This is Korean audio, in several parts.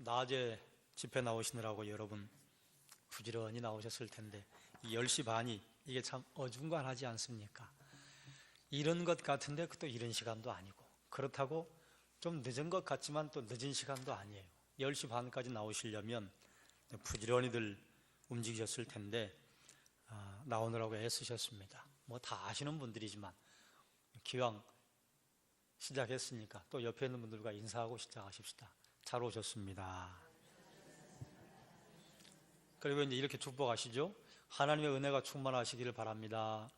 낮에 집회 나오시느라고 여러분 부지런히 나오셨을 텐데 이 10시 반이 이게 참 어중간하지 않습니까? 이런 것 같은데 또 이런 시간도 아니고, 그렇다고 좀 늦은 것 같지만 또 늦은 시간도 아니에요. 10시 반까지 나오시려면 부지런히들 움직이셨을 텐데 나오느라고 애쓰셨습니다. 뭐 다 아시는 분들이지만 기왕 시작했으니까 또 옆에 있는 분들과 인사하고 시작하십시다. 잘 오셨습니다. 그리고 이제 이렇게 축복하시죠. 하나님의 은혜가 충만하시기를 바랍니다.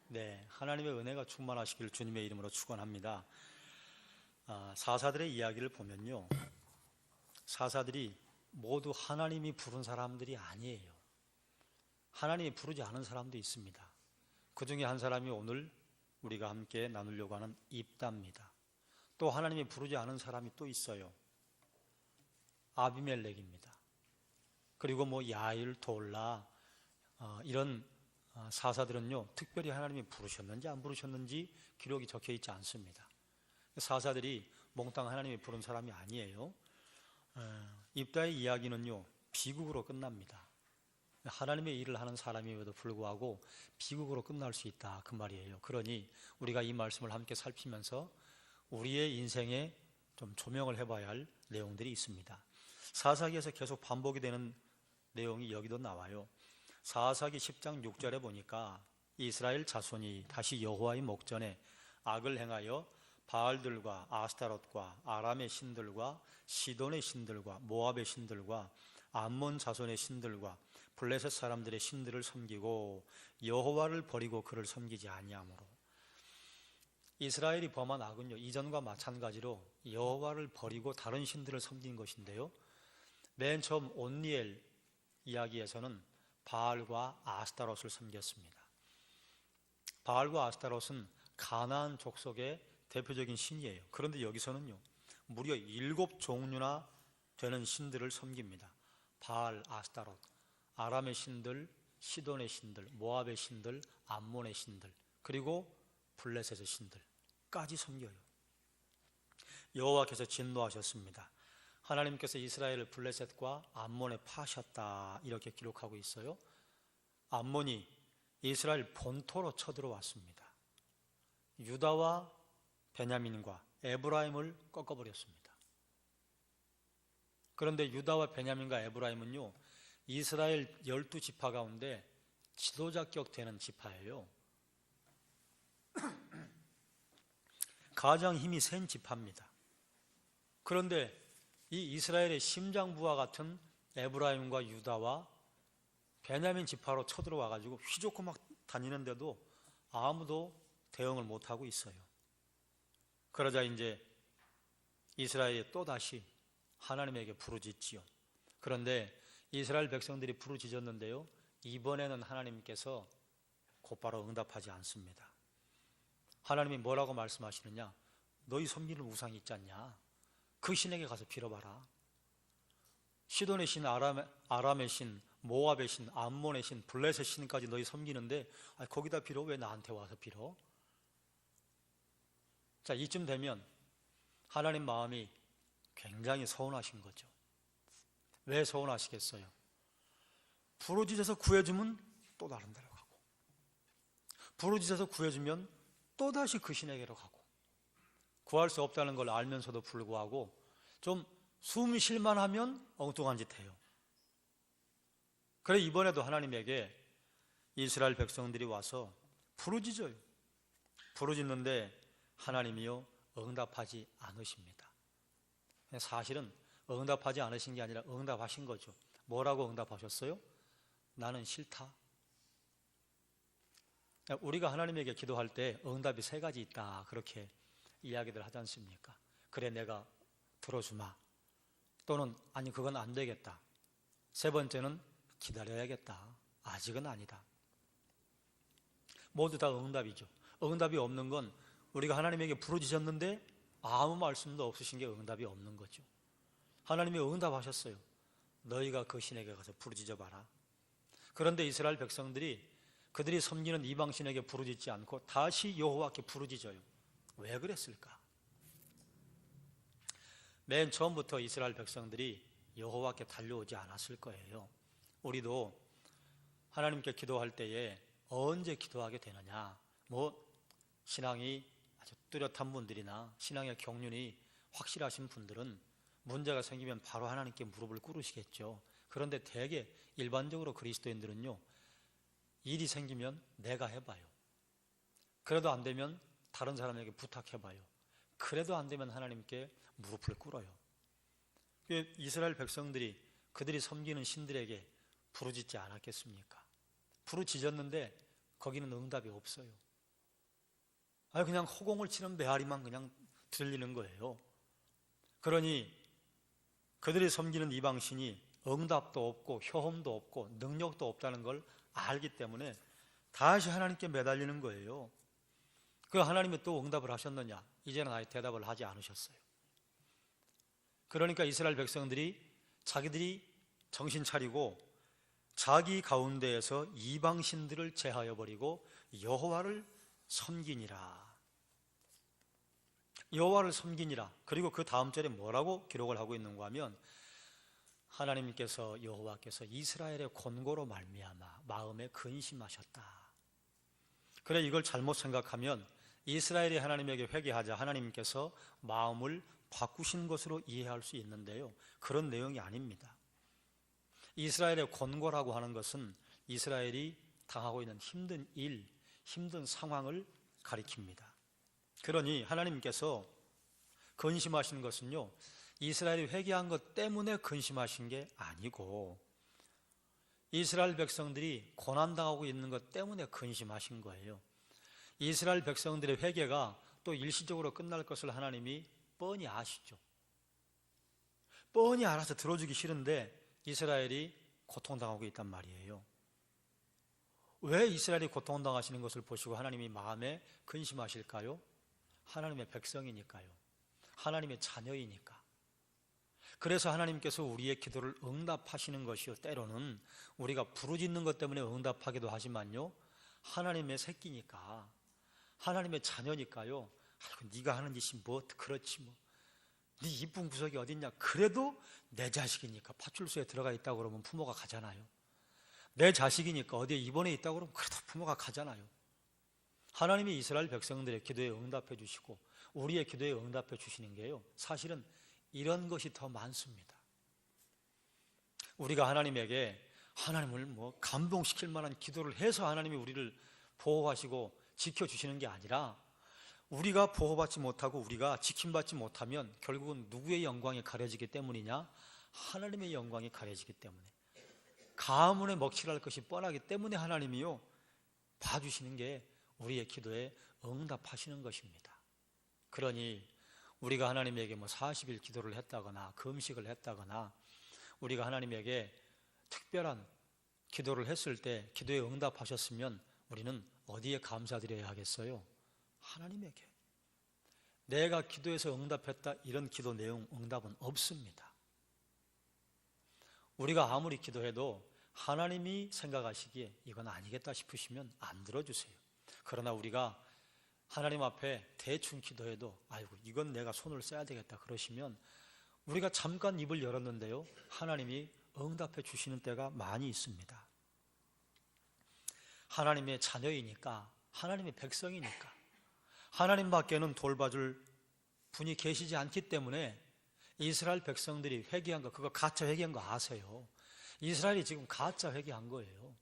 네, 하나님의 은혜가 충만하시기를 주님의 이름으로 축원합니다. 사사들의 이야기를 보면요, 사사들이 모두 하나님이 부른 사람들이 아니에요. 하나님이 부르지 않은 사람도 있습니다. 그 중에 한 사람이 오늘 우리가 함께 나누려고 하는 입다입니다. 또 하나님이 부르지 않은 사람이 또 있어요. 아비멜렉입니다. 그리고 뭐 야일, 돌라 이런 사사들은요, 특별히 하나님이 부르셨는지 안 부르셨는지 기록이 적혀 있지 않습니다. 사사들이 몽땅 하나님이 부른 사람이 아니에요. 입다의 이야기는요, 비극으로 끝납니다. 하나님의 일을 하는 사람임에도 불구하고 비극으로 끝날 수 있다, 그 말이에요. 그러니 우리가 이 말씀을 함께 살피면서 우리의 인생에 좀 조명을 해봐야 할 내용들이 있습니다. 사사기에서 계속 반복이 되는 내용이 여기도 나와요. 사사기 10장 6절에 보니까 이스라엘 자손이 다시 여호와의 목전에 악을 행하여 바알들과 아스타롯과 아람의 신들과 시돈의 신들과 모압의 신들과 암몬 자손의 신들과 블레셋 사람들의 신들을 섬기고 여호와를 버리고 그를 섬기지 아니하므로. 이스라엘이 범한 악은요, 이전과 마찬가지로 여호와를 버리고 다른 신들을 섬긴 것인데요, 맨 처음 온니엘 이야기에서는 바알과 아스타롯을 섬겼습니다. 바알과 아스타롯은 가나안 족속의 대표적인 신이에요. 그런데 여기서는요, 무려 7종류나 되는 신들을 섬깁니다. 바알, 아스타롯, 아람의 신들, 시돈의 신들, 모압의 신들, 암몬의 신들, 그리고 블레셋의 신들까지 섬겨요. 여호와께서 진노하셨습니다. 하나님께서 이스라엘을 블레셋과 암몬에 파셨다, 이렇게 기록하고 있어요. 암몬이 이스라엘 본토로 쳐들어왔습니다. 유다와 베냐민과 에브라임을 꺾어버렸습니다. 그런데 유다와 베냐민과 에브라임은요, 이스라엘 12지파 가운데 지도자격 되는 지파예요. 가장 힘이 센 지파입니다. 그런데 이 이스라엘의 심장부와 같은 에브라임과 유다와 베냐민 지파로 쳐들어와가지고 휘젓고 막 다니는데도 아무도 대응을 못하고 있어요. 그러자 이제 이스라엘이 또다시 하나님에게 부르짖지요. 그런데 이스라엘 백성들이 부르짖었는데요, 이번에는 하나님께서 곧바로 응답하지 않습니다. 하나님이 뭐라고 말씀하시느냐? 너희 섬기는 우상이 있지 않냐? 그 신에게 가서 빌어봐라. 시돈의 신, 아람의 신, 모압의 신, 암몬의 신, 블레셋 신까지 너희 섬기는데 거기다 빌어? 왜 나한테 와서 빌어? 자, 이쯤 되면 하나님 마음이 굉장히 서운하신 거죠. 왜 서운하시겠어요? 부르짖어서 구해주면 또 다른 데로 가고, 부르짖어서 구해주면 또다시 그 신에게로 가고, 구할 수 없다는 걸 알면서도 불구하고 좀 숨 쉴만하면 엉뚱한 짓 해요. 그래 이번에도 하나님에게 이스라엘 백성들이 와서 부르짖어요. 부르짖는데 하나님이요, 응답하지 않으십니다. 사실은 응답하지 않으신 게 아니라 응답하신 거죠. 뭐라고 응답하셨어요? 나는 싫다. 우리가 하나님에게 기도할 때 응답이 3가지 있다, 그렇게 이야기들 하지 않습니까? 그래, 내가 들어주마. 또는 아니, 그건 안 되겠다. 3번째는 기다려야겠다. 아직은 아니다. 모두 다 응답이죠. 응답이 없는 건 우리가 하나님에게 부르짖었는데 아무 말씀도 없으신 게 응답이 없는 거죠. 하나님이 응답하셨어요. 너희가 그 신에게 가서 부르짖어 봐라. 그런데 이스라엘 백성들이 그들이 섬기는 이방신에게 부르짖지 않고 다시 여호와께 부르짖어요. 왜 그랬을까? 맨 처음부터 이스라엘 백성들이 여호와께 달려오지 않았을 거예요. 우리도 하나님께 기도할 때에 언제 기도하게 되느냐, 신앙이 아주 뚜렷한 분들이나 신앙의 경륜이 확실하신 분들은 문제가 생기면 바로 하나님께 무릎을 꿇으시겠죠. 그런데 대개 일반적으로 그리스도인들은요, 일이 생기면 내가 해봐요. 그래도 안 되면 다른 사람에게 부탁해봐요. 그래도 안 되면 하나님께 무릎을 꿇어요. 이스라엘 백성들이 그들이 섬기는 신들에게 부르짖지 않았겠습니까? 부르짖었는데 거기는 응답이 없어요. 그냥 허공을 치는 메아리만 그냥 들리는 거예요. 그러니 그들이 섬기는 이방신이 응답도 없고 효험도 없고 능력도 없다는 걸 알기 때문에 다시 하나님께 매달리는 거예요. 그 하나님이 또 응답을 하셨느냐? 이제는 아예 대답을 하지 않으셨어요. 그러니까 이스라엘 백성들이 자기들이 정신 차리고 자기 가운데에서 이방신들을 제하여 버리고 여호와를 섬기니라. 여호와를 섬기니라. 그리고 그 다음 절에 뭐라고 기록을 하고 있는가 하면 하나님께서 여호와께서 이스라엘의 권고로 말미암아 마음에 근심하셨다. 그래, 이걸 잘못 생각하면 이스라엘이 하나님에게 회개하자 하나님께서 마음을 바꾸신 것으로 이해할 수 있는데요, 그런 내용이 아닙니다. 이스라엘의 권고라고 하는 것은 이스라엘이 당하고 있는 힘든 일, 힘든 상황을 가리킵니다. 그러니 하나님께서 근심하시는 것은요, 이스라엘이 회개한 것 때문에 근심하신 게 아니고 이스라엘 백성들이 고난당하고 있는 것 때문에 근심하신 거예요. 이스라엘 백성들의 회개가 또 일시적으로 끝날 것을 하나님이 뻔히 아시죠. 뻔히 알아서 들어주기 싫은데 이스라엘이 고통당하고 있단 말이에요. 왜 이스라엘이 고통당하시는 것을 보시고 하나님이 마음에 근심하실까요? 하나님의 백성이니까요. 하나님의 자녀이니까. 그래서 하나님께서 우리의 기도를 응답하시는 것이요, 때로는 우리가 부르짖는 것 때문에 응답하기도 하지만요, 하나님의 새끼니까, 하나님의 자녀니까요. 네가 하는 짓이 그렇지 네 이쁜 구석이 어딨냐. 그래도 내 자식이니까 파출소에 들어가 있다고 그러면 부모가 가잖아요. 내 자식이니까 어디에 입원해 있다고 그러면 그래도 부모가 가잖아요. 하나님이 이스라엘 백성들의 기도에 응답해 주시고 우리의 기도에 응답해 주시는 게요, 사실은 이런 것이 더 많습니다. 우리가 하나님에게 하나님을 감동시킬 만한 기도를 해서 하나님이 우리를 보호하시고 지켜주시는 게 아니라 우리가 보호받지 못하고 우리가 지킴받지 못하면 결국은 누구의 영광이 가려지기 때문이냐? 하나님의 영광이 가려지기 때문에, 가문에 먹칠할 것이 뻔하기 때문에 하나님이요, 봐주시는 게 우리의 기도에 응답하시는 것입니다. 그러니 우리가 하나님에게 40일 기도를 했다거나 금식을 했다거나 우리가 하나님에게 특별한 기도를 했을 때 기도에 응답하셨으면 우리는 어디에 감사드려야 하겠어요? 하나님에게. 내가 기도해서 응답했다 이런 기도 내용 응답은 없습니다. 우리가 아무리 기도해도 하나님이 생각하시기에 이건 아니겠다 싶으시면 안 들어주세요. 그러나 우리가 하나님 앞에 대충 기도해도 아이고 이건 내가 손을 써야 되겠다 그러시면 우리가 잠깐 입을 열었는데요, 하나님이 응답해 주시는 때가 많이 있습니다. 하나님의 자녀이니까, 하나님의 백성이니까 하나님밖에는 돌봐줄 분이 계시지 않기 때문에 이스라엘 백성들이 회개한 거, 그거 가짜 회개한 거 아세요? 이스라엘이 지금 가짜 회개한 거예요.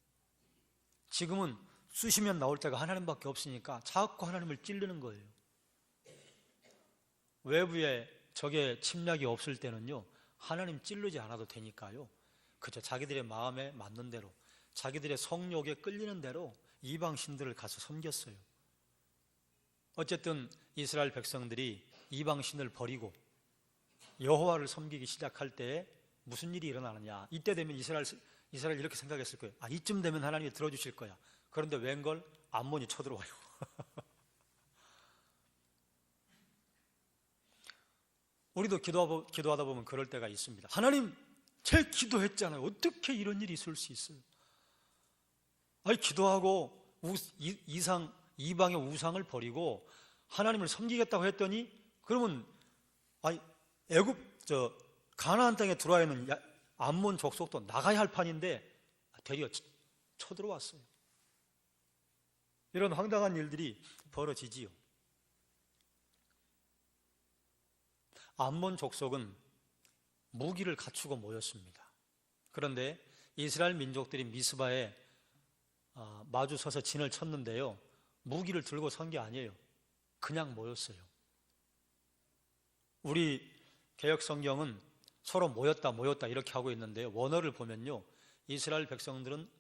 지금은 쑤시면 나올 때가 하나님밖에 없으니까 자꾸 하나님을 찌르는 거예요. 외부에 적의 침략이 없을 때는요, 하나님 찌르지 않아도 되니까요, 그저 자기들의 마음에 맞는 대로, 자기들의 성욕에 끌리는 대로 이방 신들을 가서 섬겼어요. 어쨌든 이스라엘 백성들이 이방 신을 버리고 여호와를 섬기기 시작할 때 무슨 일이 일어나느냐? 이때 되면 이스라엘 이렇게 생각했을 거예요. 이쯤 되면 하나님이 들어주실 거야. 그런데 웬걸 암몬이 쳐들어와요. 우리도 기도하다 보면 그럴 때가 있습니다. 하나님, 제 기도했잖아요. 어떻게 이런 일이 있을 수 있어요? 기도하고 이방의 우상을 버리고 하나님을 섬기겠다고 했더니 그러면 애굽 가나안 땅에 들어와 있는 암몬 족속도 나가야 할 판인데 되려 쳐들어왔어요. 이런 황당한 일들이 벌어지지요. 암몬 족속은 무기를 갖추고 모였습니다. 그런데 이스라엘 민족들이 미스바에 마주 서서 진을 쳤는데요, 무기를 들고 선 게 아니에요. 그냥 모였어요. 우리 개역 성경은 서로 모였다 이렇게 하고 있는데요, 원어를 보면요, 이스라엘 백성들은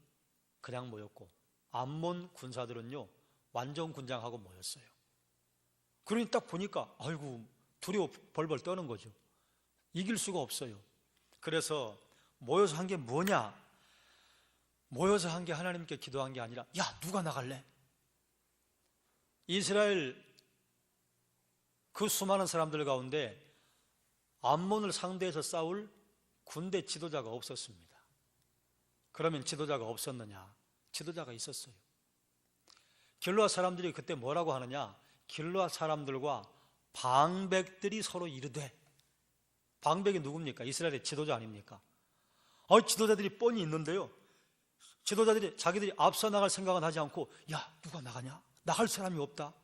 그냥 모였고 암몬 군사들은요 완전 군장하고 모였어요. 그러니 딱 보니까 아이고 두려워 벌벌 떠는 거죠. 이길 수가 없어요. 그래서 모여서 한 게 뭐냐? 모여서 한 게 하나님께 기도한 게 아니라, 야, 누가 나갈래? 이스라엘 그 수많은 사람들 가운데 암몬을 상대해서 싸울 군대 지도자가 없었습니다. 그러면 지도자가 없었느냐? 지도자가 있었어요. 길르앗 사람들이 그때 뭐라고 하느냐? 길르앗 사람들과 방백들이 서로 이르되, 방백이 누굽니까? 이스라엘의 지도자 아닙니까? 지도자들이 뻔히 있는데요, 지도자들이 자기들이 앞서 나갈 생각은 하지 않고, 야, 누가 나가냐? 나갈 사람이 없다.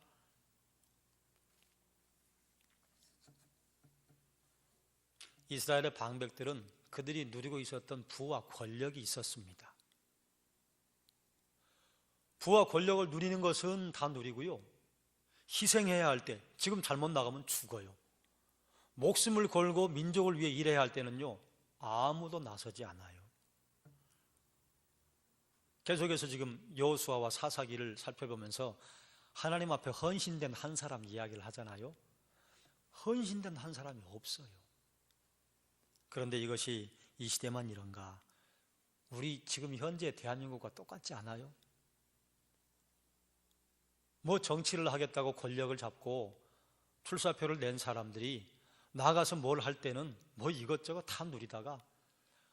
이스라엘의 방백들은 그들이 누리고 있었던 부와 권력이 있었습니다. 부와 권력을 누리는 것은 다 누리고요, 희생해야 할 때, 지금 잘못 나가면 죽어요. 목숨을 걸고 민족을 위해 일해야 할 때는요, 아무도 나서지 않아요. 계속해서 지금 여호수아와 사사기를 살펴보면서 하나님 앞에 헌신된 한 사람 이야기를 하잖아요. 헌신된 한 사람이 없어요. 그런데 이것이 이 시대만 이런가? 우리 지금 현재 대한민국과 똑같지 않아요? 뭐 정치를 하겠다고 권력을 잡고 출사표를 낸 사람들이 나가서 뭘 할 때는 뭐 이것저것 다 누리다가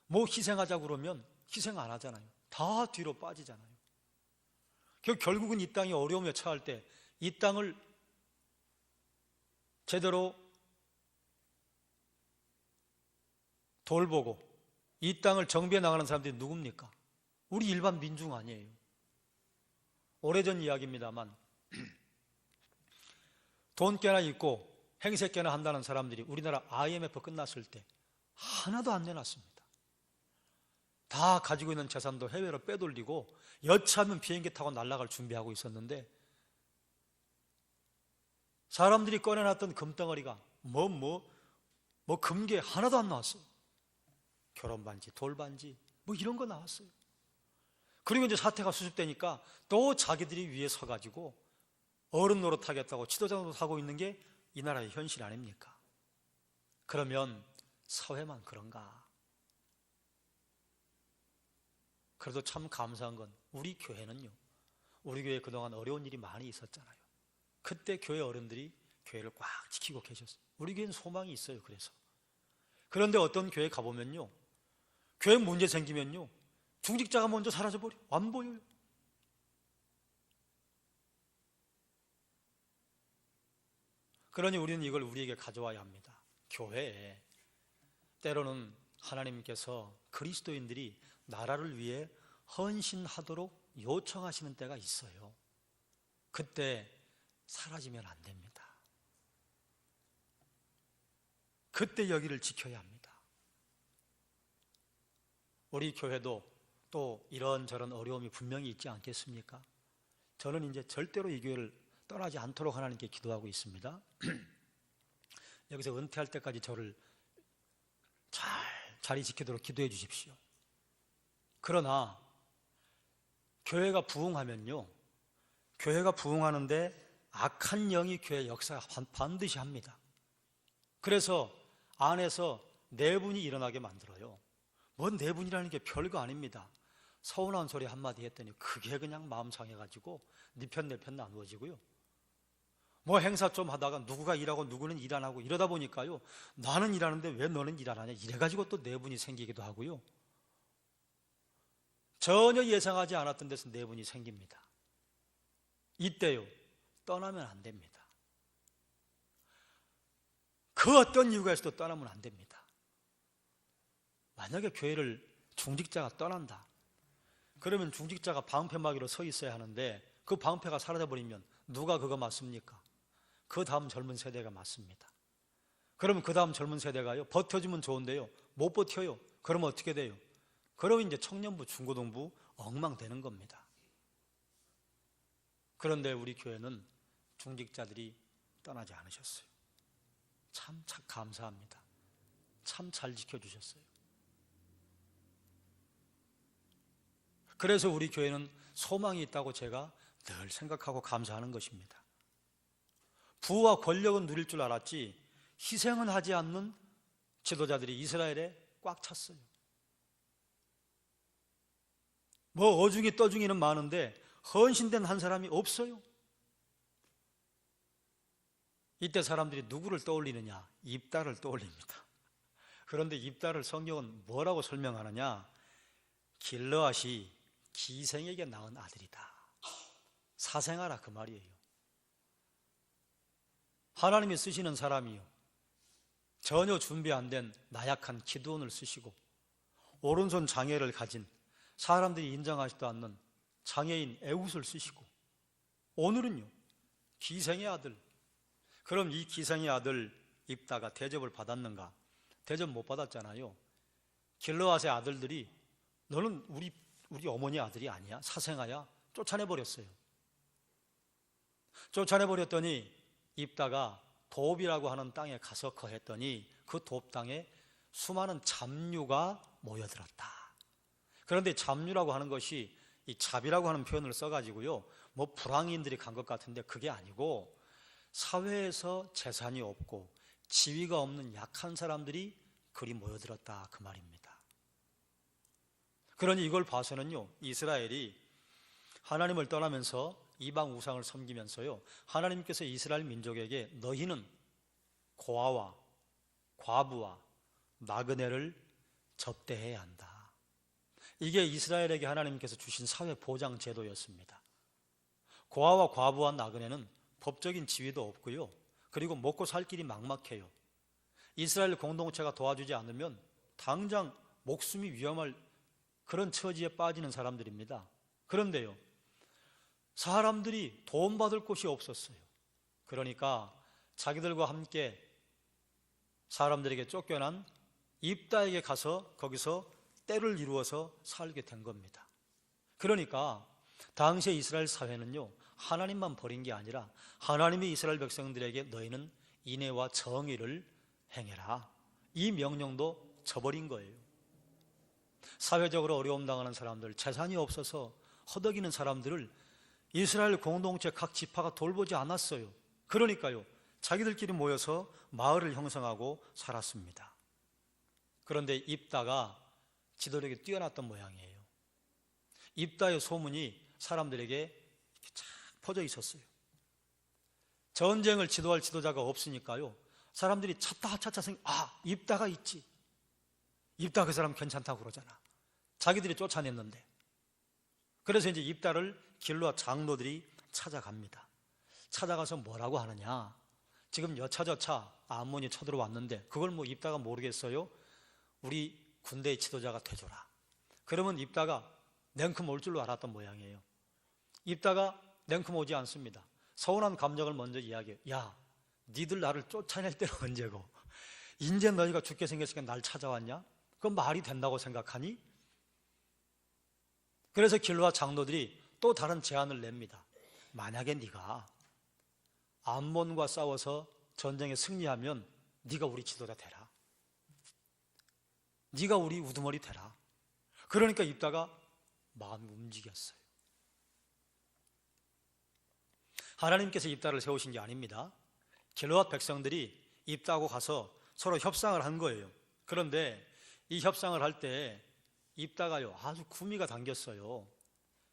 뭐 희생하자고 그러면 희생 안 하잖아요. 다 뒤로 빠지잖아요. 결국은 이 땅이 어려움에 처할 때 이 땅을 제대로 돌보고 이 땅을 정비해 나가는 사람들이 누굽니까? 우리 일반 민중 아니에요. 오래전 이야기입니다만 돈 꽤나 있고 행세 꽤나 한다는 사람들이 우리나라 IMF 끝났을 때 하나도 안 내놨습니다. 다 가지고 있는 재산도 해외로 빼돌리고 여차하면 비행기 타고 날아갈 준비하고 있었는데, 사람들이 꺼내놨던 금덩어리가 금괴 하나도 안 나왔어요. 결혼반지, 돌반지 뭐 이런 거 나왔어요. 그리고 이제 사태가 수습되니까 또 자기들이 위에 서가지고 어른 노릇하겠다고 지도자 노릇하고 있는 게 이 나라의 현실 아닙니까? 그러면 사회만 그런가? 그래도 참 감사한 건 우리 교회는요, 우리 교회에 그동안 어려운 일이 많이 있었잖아요. 그때 교회 어른들이 교회를 꽉 지키고 계셨어요. 우리 교회는 소망이 있어요. 그런데 어떤 교회 가보면요, 교회 문제 생기면요, 중직자가 먼저 사라져버려. 안 보여요. 그러니 우리는 이걸 우리에게 가져와야 합니다. 교회에 때로는 하나님께서 그리스도인들이 나라를 위해 헌신하도록 요청하시는 때가 있어요. 그때 사라지면 안 됩니다. 그때 여기를 지켜야 합니다. 우리 교회도 또 이런저런 어려움이 분명히 있지 않겠습니까? 저는 이제 절대로 이 교회를 떠나지 않도록 하나님께 기도하고 있습니다. 여기서 은퇴할 때까지 저를 잘 자리 지키도록 기도해 주십시오. 그러나 교회가 부흥하면요, 교회가 부흥하는데 악한 영이 교회 역사가 반드시 합니다. 그래서 안에서 내분이 일어나게 만들어요. 뭔 내분이라는 게 별거 아닙니다. 서운한 소리 한마디 했더니 그게 그냥 마음 상해가지고 네 편 내 편 나누어지고요, 뭐 행사 좀 하다가 누구가 일하고 누구는 일 안 하고 이러다 보니까요, 나는 일하는데 왜 너는 일 안 하냐 이래가지고 또 내분이 생기기도 하고요, 전혀 예상하지 않았던 데서 내분이 생깁니다. 이때요, 떠나면 안 됩니다. 그 어떤 이유가 있어도 떠나면 안 됩니다. 만약에 교회를 중직자가 떠난다. 그러면 중직자가 방패막이로 서 있어야 하는데 그 방패가 사라져버리면 누가 그거 맞습니까? 그 다음 젊은 세대가 맞습니다. 그러면 그 다음 젊은 세대가요, 버텨주면 좋은데요, 못 버텨요. 그러면 어떻게 돼요? 그러면 이제 청년부, 중고등부 엉망되는 겁니다. 그런데 우리 교회는 중직자들이 떠나지 않으셨어요. 참 감사합니다. 참 잘 지켜주셨어요. 그래서 우리 교회는 소망이 있다고 제가 늘 생각하고 감사하는 것입니다. 부와 권력은 누릴 줄 알았지 희생은 하지 않는 지도자들이 이스라엘에 꽉 찼어요. 뭐 어중이 떠중이는 많은데 헌신된 한 사람이 없어요. 이때 사람들이 누구를 떠올리느냐? 입다를 떠올립니다. 그런데 입다를 성경은 뭐라고 설명하느냐? 길르앗이 기생에게 낳은 아들이다. 사생아라 그 말이에요. 하나님이 쓰시는 사람이요, 전혀 준비 안 된 나약한 기드온을 쓰시고 오른손 장애를 가진 사람들이 인정하지도 않는 장애인 에훗을 쓰시고 오늘은요 기생의 아들. 그럼 이 기생의 아들 입다가 대접을 받았는가? 대접 못 받았잖아요. 길르앗의 아들들이 너는 우리 어머니 아들이 아니야? 사생아야? 쫓아내버렸어요. 쫓아내버렸더니 입다가 돕이라고 하는 땅에 가서 거했더니 그 돕 땅에 수많은 잡류가 모여들었다. 그런데 잡류라고 하는 것이 이 잡이라고 하는 표현을 써가지고요, 뭐 불황인들이 간 것 같은데 그게 아니고 사회에서 재산이 없고 지위가 없는 약한 사람들이 그리 모여들었다 그 말입니다. 그러니 이걸 봐서는요, 이스라엘이 하나님을 떠나면서 이방 우상을 섬기면서요, 하나님께서 이스라엘 민족에게 너희는 고아와 과부와 나그네를 접대해야 한다. 이게 이스라엘에게 하나님께서 주신 사회 보장 제도였습니다. 고아와 과부와 나그네는 법적인 지위도 없고요, 그리고 먹고 살 길이 막막해요. 이스라엘 공동체가 도와주지 않으면 당장 목숨이 위험할 그런 처지에 빠지는 사람들입니다. 그런데요, 사람들이 도움받을 곳이 없었어요. 그러니까 자기들과 함께 사람들에게 쫓겨난 입다에게 가서 거기서 때를 이루어서 살게 된 겁니다. 그러니까 당시의 이스라엘 사회는요, 하나님만 버린 게 아니라 하나님이 이스라엘 백성들에게 너희는 인애와 정의를 행해라, 이 명령도 저버린 거예요. 사회적으로 어려움 당하는 사람들, 재산이 없어서 허덕이는 사람들을 이스라엘 공동체 각 지파가 돌보지 않았어요. 그러니까요, 자기들끼리 모여서 마을을 형성하고 살았습니다. 그런데 입다가 지도력이 뛰어났던 모양이에요. 입다의 소문이 사람들에게 이렇게 쫙 퍼져 있었어요. 전쟁을 지도할 지도자가 없으니까요, 사람들이 찾다 입다가 있지. 입다 그 사람 괜찮다고 그러잖아. 자기들이 쫓아냈는데. 그래서 이제 입다를 길르앗 장로들이 찾아갑니다. 찾아가서 뭐라고 하느냐? 지금 여차저차 암몬이 쳐들어왔는데 그걸 뭐 입다가 모르겠어요? 우리 군대의 지도자가 돼줘라. 그러면 입다가 냉큼 올 줄로 알았던 모양이에요. 입다가 냉큼 오지 않습니다. 서운한 감정을 먼저 이야기해요. 야, 니들 나를 쫓아낼 때는 언제고 이제 너희가 죽게 생겼으니까 날 찾아왔냐? 그건 말이 된다고 생각하니? 그래서 길르앗 장로들이 또 다른 제안을 냅니다. 만약에 네가 암몬과 싸워서 전쟁에 승리하면 네가 우리 지도자 되라. 네가 우리 우두머리 되라. 그러니까 입다가 마음이 움직였어요. 하나님께서 입다를 세우신 게 아닙니다. 길르앗 백성들이 입다하고 가서 서로 협상을 한 거예요. 그런데 이 협상을 할 때 입다가요, 아주 구미가 당겼어요.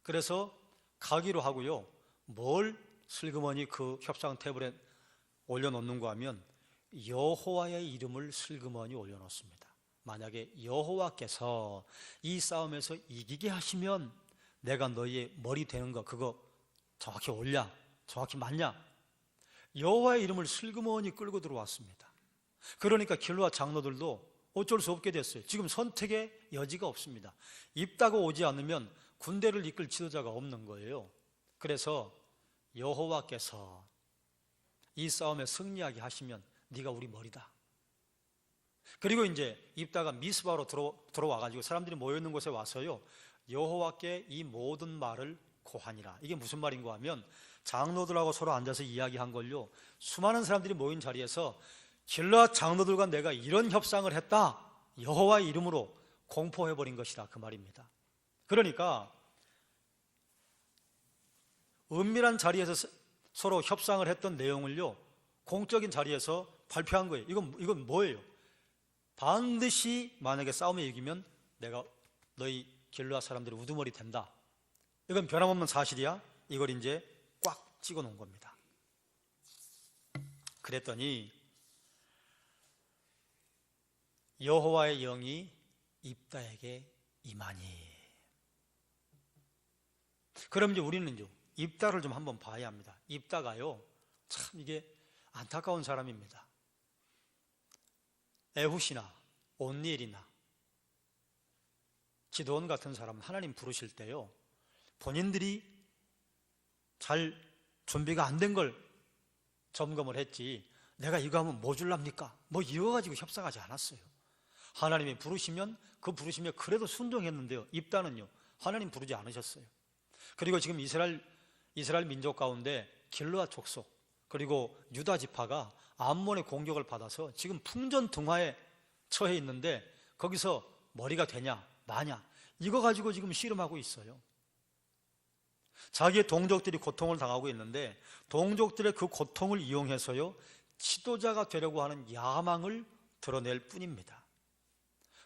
그래서 가기로 하고요, 뭘 슬그머니 그 협상 테이블에 올려놓는가 하면 여호와의 이름을 슬그머니 올려놓습니다. 만약에 여호와께서 이 싸움에서 이기게 하시면 내가 너희의 머리 되는 거 그거 정확히 올냐? 정확히 맞냐? 여호와의 이름을 슬그머니 끌고 들어왔습니다. 그러니까 길르앗 장로들도 어쩔 수 없게 됐어요. 지금 선택의 여지가 없습니다. 입다가 오지 않으면 군대를 이끌 지도자가 없는 거예요. 그래서 여호와께서 이 싸움에 승리하게 하시면 네가 우리 머리다. 그리고 이제 입다가 미스바로 들어와가지고 사람들이 모여있는 곳에 와서요, 여호와께 이 모든 말을 고하니라. 이게 무슨 말인가 하면 장로들하고 서로 앉아서 이야기한 걸요, 수많은 사람들이 모인 자리에서 길르앗 장로들과 내가 이런 협상을 했다, 여호와의 이름으로 공포해버린 것이다, 그 말입니다. 그러니까 은밀한 자리에서 서로 협상을 했던 내용을요, 공적인 자리에서 발표한 거예요. 이건 뭐예요? 반드시 만약에 싸움에 이기면 내가 너희 길르앗 사람들이 우두머리 된다. 이건 변함없는 사실이야. 이걸 이제 꽉 찍어 놓은 겁니다. 그랬더니 여호와의 영이 입다에게 임하니. 그럼 이제 우리는 이제 입다를 좀 한번 봐야 합니다. 입다가요, 참 이게 안타까운 사람입니다. 에훗이나 온니엘이나 기드온 같은 사람은 하나님 부르실 때요, 본인들이 잘 준비가 안 된 걸 점검을 했지, 내가 이거 하면 뭐 줄랍니까? 뭐 이거 가지고 협상하지 않았어요. 하나님이 부르시면 그 부르심에 그래도 순종했는데요, 입다는요 하나님 부르지 않으셨어요. 그리고 지금 이스라엘 민족 가운데 길르앗 족속 그리고 유다 지파가 암몬의 공격을 받아서 지금 풍전등화에 처해 있는데 거기서 머리가 되냐 마냐 이거 가지고 지금 씨름하고 있어요. 자기의 동족들이 고통을 당하고 있는데 동족들의 그 고통을 이용해서요, 지도자가 되려고 하는 야망을 드러낼 뿐입니다.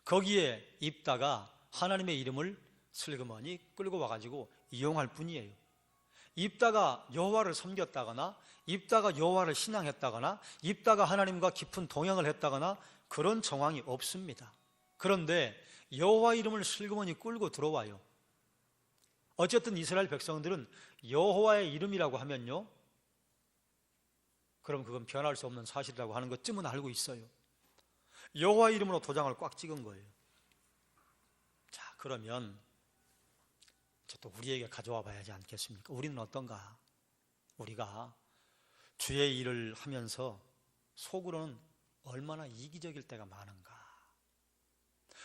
거기에 입다가 하나님의 이름을 슬그머니 끌고 와가지고 이용할 뿐이에요. 입다가 여호와를 섬겼다거나 입다가 여호와를 신앙했다거나 입다가 하나님과 깊은 동행을 했다거나 그런 정황이 없습니다. 그런데 여호와 이름을 슬그머니 끌고 들어와요. 어쨌든 이스라엘 백성들은 여호와의 이름이라고 하면요, 그럼 그건 변할 수 없는 사실이라고 하는 것쯤은 알고 있어요. 여호와 이름으로 도장을 꽉 찍은 거예요. 자, 그러면 또 우리에게 가져와 봐야지 않겠습니까? 우리는 어떤가? 우리가 주의 일을 하면서 속으로는 얼마나 이기적일 때가 많은가?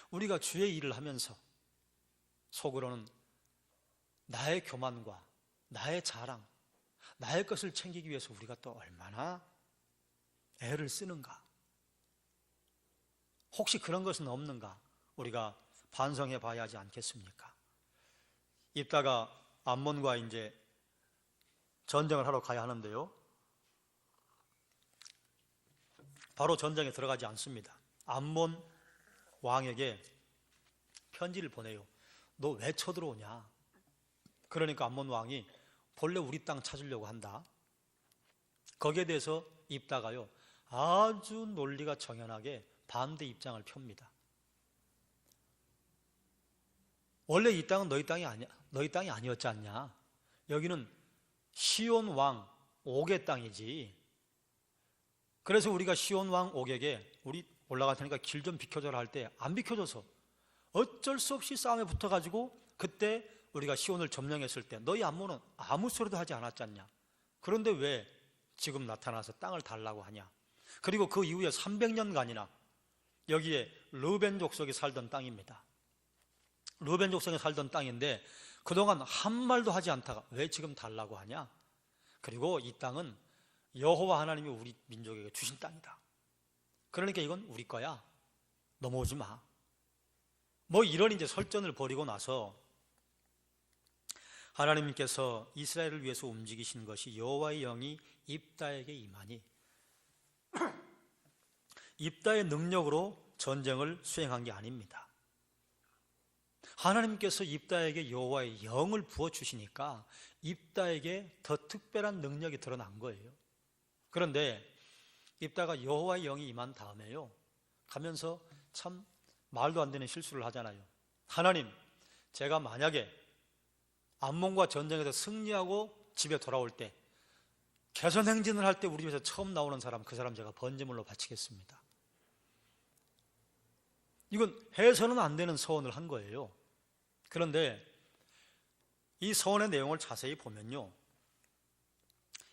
우리가 주의 일을 하면서 속으로는 나의 교만과 나의 자랑, 나의 것을 챙기기 위해서 우리가 또 얼마나 애를 쓰는가? 혹시 그런 것은 없는가? 우리가 반성해 봐야 하지 않겠습니까? 입다가 암몬과 이제 전쟁을 하러 가야 하는데요, 바로 전쟁에 들어가지 않습니다. 암몬 왕에게 편지를 보내요. 너 왜 쳐들어오냐? 그러니까 암몬 왕이 본래 우리 땅 찾으려고 한다. 거기에 대해서 입다가요 아주 논리가 정연하게 반대 입장을 펴니다. 원래 이 땅은 너희 땅이 아니었지 않냐? 여기는 시온 왕 옥의 땅이지. 그래서 우리가 시온 왕 옥에게 우리 올라갈 테니까 길 좀 비켜줘라 할 때 안 비켜줘서 어쩔 수 없이 싸움에 붙어가지고 그때 우리가 시온을 점령했을 때 너희 암몬은 아무 소리도 하지 않았지 않냐? 그런데 왜 지금 나타나서 땅을 달라고 하냐? 그리고 그 이후에 300년간이나 여기에 르벤 족속이 살던 땅입니다. 르벤 족속이 살던 땅인데 그동안 한 말도 하지 않다가 왜 지금 달라고 하냐? 그리고 이 땅은 여호와 하나님이 우리 민족에게 주신 땅이다. 그러니까 이건 우리 거야. 넘어오지 마. 뭐 이런 이제 설전을 벌이고 나서 하나님께서 이스라엘을 위해서 움직이신 것이 여호와의 영이 입다에게 임하니 입다의 능력으로 전쟁을 수행한 게 아닙니다. 하나님께서 입다에게 여호와의 영을 부어주시니까 입다에게 더 특별한 능력이 드러난 거예요. 그런데 입다가 여호와의 영이 임한 다음에요, 가면서 참 말도 안 되는 실수를 하잖아요. 하나님, 제가 만약에 암몬과 전쟁에서 승리하고 집에 돌아올 때 개선행진을 할 때 우리 집에서 처음 나오는 사람, 그 사람 제가 번제물로 바치겠습니다. 이건 해서는 안 되는 서원을 한 거예요. 그런데 이 서원의 내용을 자세히 보면요,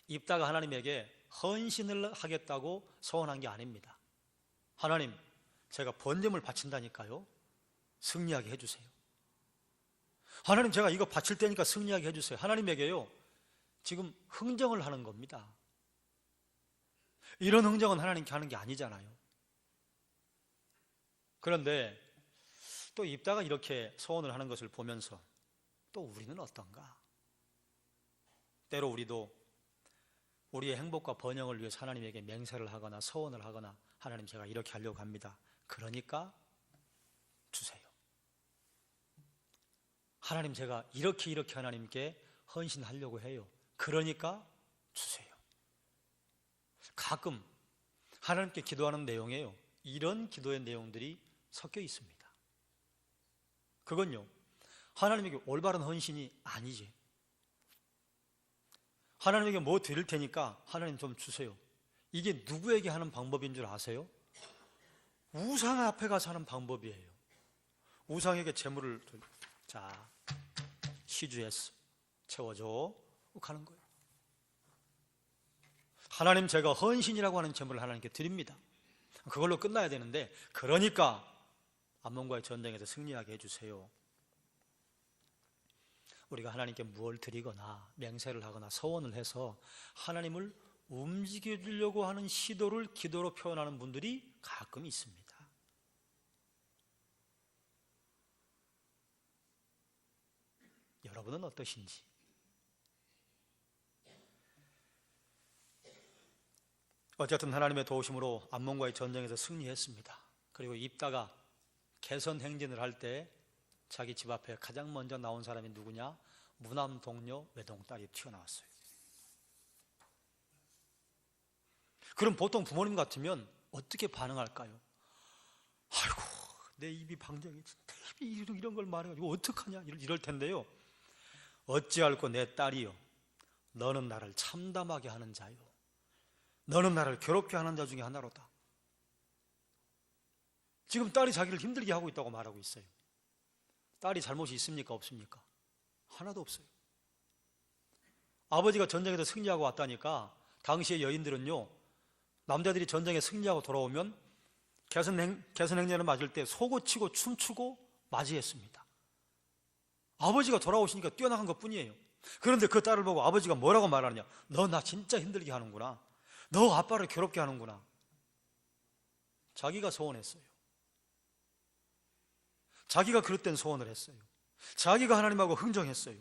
입다가 하나님에게 헌신을 하겠다고 서원한 게 아닙니다. 하나님, 제가 번제물 바친다니까요, 승리하게 해주세요. 하나님, 제가 이거 바칠 테니까 승리하게 해주세요. 하나님에게요, 지금 흥정을 하는 겁니다. 이런 흥정은 하나님께 하는 게 아니잖아요. 그런데 또 입다가 이렇게 소원을 하는 것을 보면서 또 우리는 어떤가? 때로 우리도 우리의 행복과 번영을 위해서 하나님에게 맹세를 하거나 서원을 하거나, 하나님, 제가 이렇게 하려고 합니다, 그러니까 주세요. 하나님, 제가 이렇게 하나님께 헌신하려고 해요, 그러니까 주세요. 가끔 하나님께 기도하는 내용에요, 이런 기도의 내용들이 섞여 있습니다. 그건요, 하나님에게 올바른 헌신이 아니지. 하나님에게 뭐 드릴 테니까 하나님 좀 주세요. 이게 누구에게 하는 방법인 줄 아세요? 우상 앞에 가서 하는 방법이에요. 우상에게 재물을, 자, 시주했어, 채워줘, 가는 거예요. 하나님, 제가 헌신이라고 하는 재물을 하나님께 드립니다. 그걸로 끝나야 되는데, 그러니까 암몬과의 전쟁에서 승리하게 해주세요. 우리가 하나님께 무엇을 드리거나 맹세를 하거나 서원을 해서 하나님을 움직여주려고 하는 시도를 기도로 표현하는 분들이 가끔 있습니다. 여러분은 어떠신지? 어쨌든 하나님의 도우심으로 암몬과의 전쟁에서 승리했습니다. 그리고 입다가 개선 행진을 할 때 자기 집 앞에 가장 먼저 나온 사람이 누구냐? 무남 동료 외동딸이 튀어나왔어요. 그럼 보통 부모님 같으면 어떻게 반응할까요? 아이고, 내 입이 방정이 이런 걸 말해가지고 어떡하냐, 이럴 텐데요, 어찌할꼬 내 딸이요, 너는 나를 참담하게 하는 자요, 너는 나를 괴롭게 하는 자 중에 하나로다. 지금 딸이 자기를 힘들게 하고 있다고 말하고 있어요. 딸이 잘못이 있습니까? 없습니까? 하나도 없어요. 아버지가 전쟁에서 승리하고 왔다니까 당시의 여인들은요, 남자들이 전쟁에 승리하고 돌아오면 개선행렬을 맞을 때 속옷치고 춤추고 맞이했습니다. 아버지가 돌아오시니까 뛰어나간 것 뿐이에요. 그런데 그 딸을 보고 아버지가 뭐라고 말하느냐? 너 나 진짜 힘들게 하는구나, 너 아빠를 괴롭게 하는구나. 자기가 소원했어요. 자기가 그릇된 소원을 했어요. 자기가 하나님하고 흥정했어요.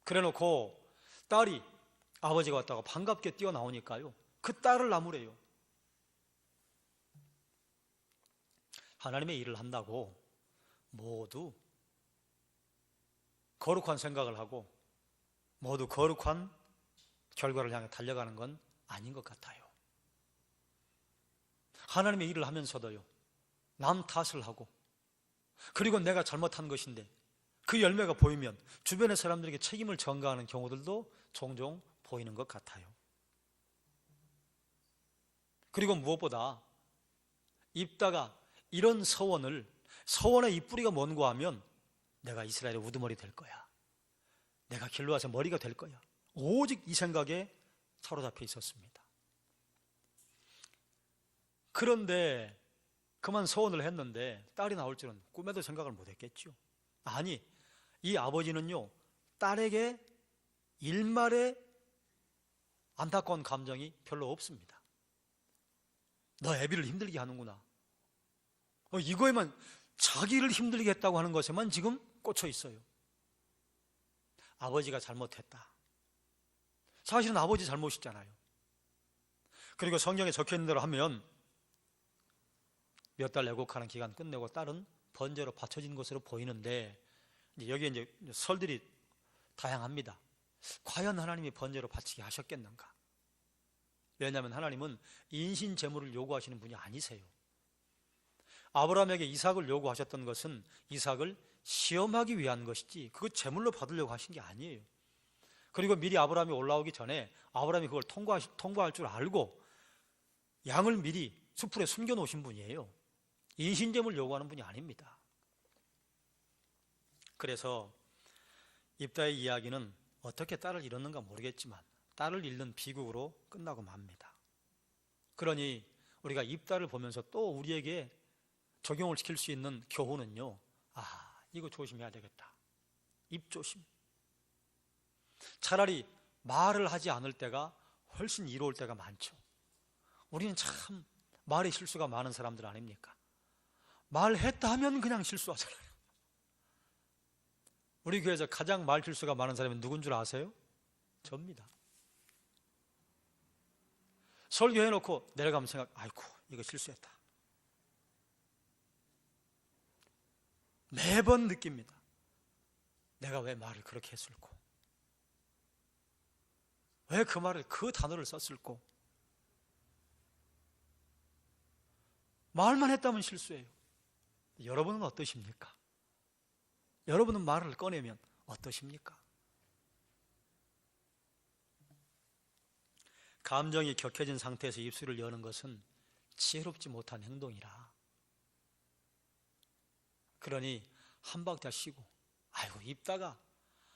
그래놓고 딸이 아버지가 왔다가 반갑게 뛰어나오니까요, 그 딸을 나무래요. 하나님의 일을 한다고 모두 거룩한 생각을 하고 모두 거룩한 결과를 향해 달려가는 건 아닌 것 같아요. 하나님의 일을 하면서도요, 남 탓을 하고, 그리고 내가 잘못한 것인데 그 열매가 보이면 주변의 사람들에게 책임을 전가하는 경우들도 종종 보이는 것 같아요. 그리고 무엇보다 입다가 이런 서원의 잎뿌리가 뭔고 하면 내가 이스라엘의 우두머리 될 거야, 내가 길르앗의 머리가 될 거야, 오직 이 생각에 사로잡혀 있었습니다. 그런데 그만 서원을 했는데 딸이 나올 줄은 꿈에도 생각을 못했겠죠. 아니, 이 아버지는요, 딸에게 일말의 안타까운 감정이 별로 없습니다. 너 애비를 힘들게 하는구나, 이거에만, 자기를 힘들게 했다고 하는 것에만 지금 꽂혀 있어요. 아버지가 잘못했다. 사실은 아버지 잘못이잖아요. 그리고 성경에 적혀 있는 대로 하면 몇 달 애곡하는 기간 끝내고 딸은 번제로 바쳐진 것으로 보이는데, 여기에 이제 설들이 다양합니다. 과연 하나님이 번제로 바치게 하셨겠는가? 왜냐하면 하나님은 인신 제물을 요구하시는 분이 아니세요. 아브라함에게 이삭을 요구하셨던 것은 이삭을 시험하기 위한 것이지 그거 제물로 받으려고 하신 게 아니에요. 그리고 미리 아브라함이 올라오기 전에 아브라함이 그걸 통과할 줄 알고 양을 미리 숯불에 숨겨놓으신 분이에요. 인신제물 요구하는 분이 아닙니다. 그래서 입다의 이야기는 어떻게 딸을 잃었는가 모르겠지만 딸을 잃는 비극으로 끝나고 맙니다. 그러니 우리가 입다를 보면서 또 우리에게 적용을 시킬 수 있는 교훈은요, 이거 조심해야 되겠다. 입조심. 차라리 말을 하지 않을 때가 훨씬 이로울 때가 많죠. 우리는 참 말에 실수가 많은 사람들 아닙니까? 말했다 하면 그냥 실수하잖아요. 우리 교회에서 가장 말 실수가 많은 사람이 누군 줄 아세요? 접니다. 설교해놓고 내려가면 아이고 이거 실수했다. 매번 느낍니다. 내가 왜 말을 그렇게 했을꼬? 왜 그 말을, 그 단어를 썼을꼬? 말만 했다면 실수예요. 여러분은 어떠십니까? 여러분은 말을 꺼내면 어떠십니까? 감정이 격해진 상태에서 입술을 여는 것은 지혜롭지 못한 행동이라. 그러니 한 박자 쉬고, 아이고 입다가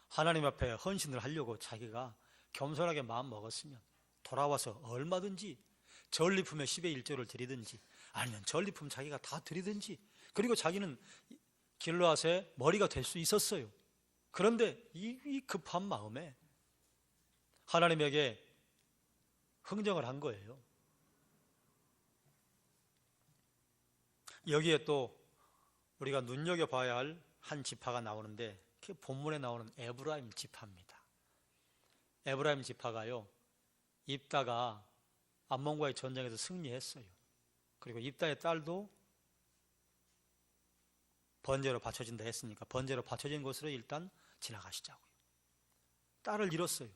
하나님 앞에 헌신을 하려고 자기가 겸손하게 마음 먹었으면 돌아와서 얼마든지 전리품의 10의 1조를 드리든지 아니면 전리품 자기가 다 드리든지, 그리고 자기는 길르앗의 머리가 될 수 있었어요. 그런데 이 급한 마음에 하나님에게 흥정을 한 거예요. 여기에 또 우리가 눈여겨봐야 할 한 지파가 나오는데, 그 본문에 나오는 에브라임 지파입니다. 에브라임 지파가요, 입다가 암몬과의 전쟁에서 승리했어요. 그리고 입다의 딸도 번제로 바쳐진다 했으니까 번제로 바쳐진 곳으로 일단 지나가시자고요. 딸을 잃었어요.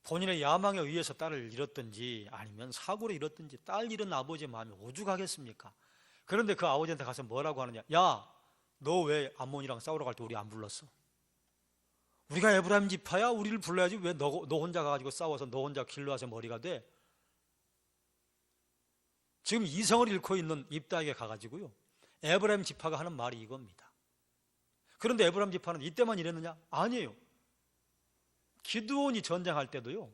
본인의 야망에 의해서 딸을 잃었든지 아니면 사고로 잃었든지 딸 잃은 아버지의 마음이 오죽하겠습니까? 그런데 그 아버지한테 가서 뭐라고 하느냐? 야, 너 왜 암몬이랑 싸우러 갈 때 우리 안 불렀어? 우리가 에브라임 지파야? 우리를 불러야지. 왜 너 혼자 가가지고 싸워서 너 혼자 길르앗의 머리가 돼? 지금 이성을 잃고 있는 입다에게 가가지고요, 에브라임 지파가 하는 말이 이겁니다. 그런데 에브라임 지파는 이때만 이랬느냐? 아니에요. 기드온이 전쟁할 때도요,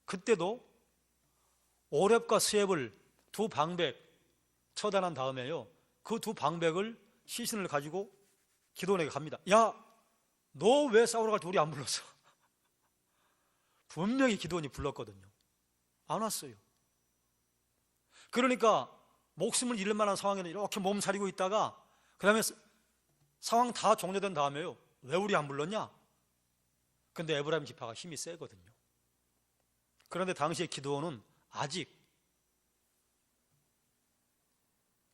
그때도 오렙과 스엡을 두 방백 처단한 다음에요, 그 두 방백을 시신을 가지고 기드온에게 갑니다. 야, 너 왜 싸우러 갈 때 우리 안 불렀어? 분명히 기드온이 불렀거든요. 안 왔어요. 그러니까 목숨을 잃을 만한 상황에는 이렇게 몸살이고 있다가 그 다음에 상황 다 종료된 다음에요, 왜 우리 안 불렀냐? 근데 에브라임 지파가 힘이 세거든요. 그런데 당시에 기드온은 아직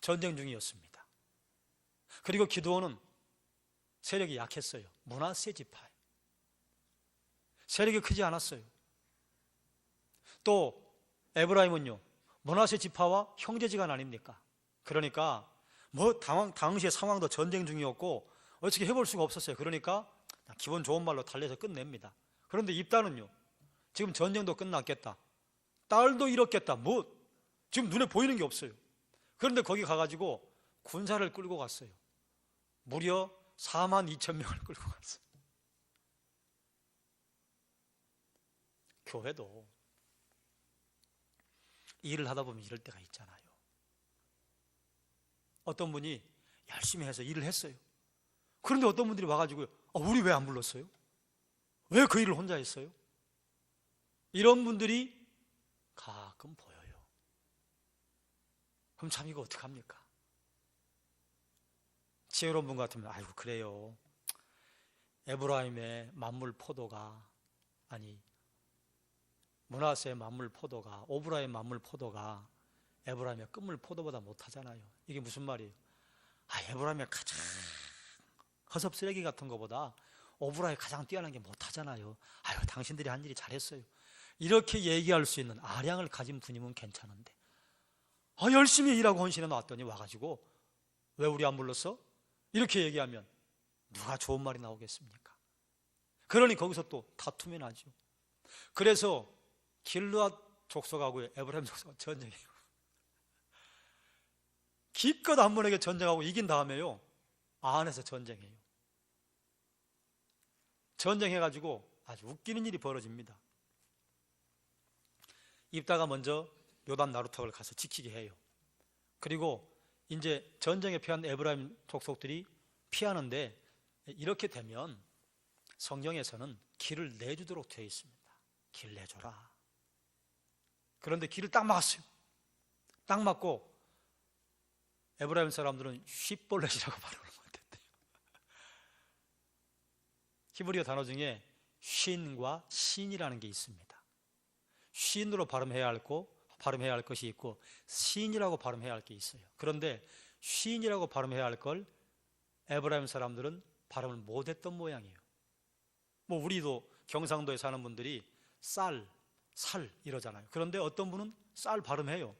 전쟁 중이었습니다. 그리고 기드온은 세력이 약했어요. 므낫세 지파예요. 세력이 크지 않았어요. 또 에브라임은요, 므낫세 지파와 형제지간 아닙니까? 그러니까 당시의 상황도 전쟁 중이었고 어떻게 해볼 수가 없었어요. 그러니까 기분 좋은 말로 달래서 끝냅니다. 그런데 입다는요, 지금 전쟁도 끝났겠다, 딸도 잃었겠다, 지금 눈에 보이는 게 없어요. 그런데 거기 가가지고 군사를 끌고 갔어요. 무려 42,000명을 끌고 갔어요. 교회도 일을 하다 보면 이럴 때가 있잖아요. 어떤 분이 열심히 해서 일을 했어요. 그런데 어떤 분들이 와가지고요, 우리 왜 안 불렀어요? 왜 그 일을 혼자 했어요? 이런 분들이 가끔 보여요. 그럼 참 이거 어떡합니까? 지혜로운 분 같으면 아이고 그래요, 에브라임의 만물 포도가, 아니 므낫세의 만물 포도가, 오브라의 만물 포도가 에브라임의 끝물 포도보다 못하잖아요. 이게 무슨 말이에요? 에브라임의 가장 허섭 쓰레기 같은 것보다 오브라의 가장 뛰어난 게 못하잖아요. 당신들이 한 일이 잘했어요. 이렇게 얘기할 수 있는 아량을 가진 분이면 괜찮은데, 열심히 일하고 헌신해 놨더니 와가지고 왜 우리 안 불렀어? 이렇게 얘기하면 누가 좋은 말이 나오겠습니까? 그러니 거기서 또 다툼이 나죠. 그래서 길르앗 족속하고 에브라임 족속은 전쟁이에요. 기껏 암몬에게 전쟁하고 이긴 다음에요, 안에서 전쟁해요. 전쟁해가지고 아주 웃기는 일이 벌어집니다. 입다가 먼저 요단 나루턱을 가서 지키게 해요. 그리고 이제 전쟁에 피한 에브라임 족속들이 피하는데, 이렇게 되면 성경에서는 길을 내주도록 되어 있습니다. 길 내줘라. 그런데 길을 딱 막았어요. 딱 막고 에브라임 사람들은 쉿볼렛이라고 발음을 못했대요. 히브리어 단어 중에 쉰과 신이라는 게 있습니다. 쉰으로 발음해야 할 것이 있고 신이라고 발음해야 할 게 있어요. 그런데 쉰이라고 발음해야 할 걸 에브라임 사람들은 발음을 못했던 모양이에요. 뭐 우리도 경상도에 사는 분들이 쌀, 살 이러잖아요. 그런데 어떤 분은 쌀 발음해요.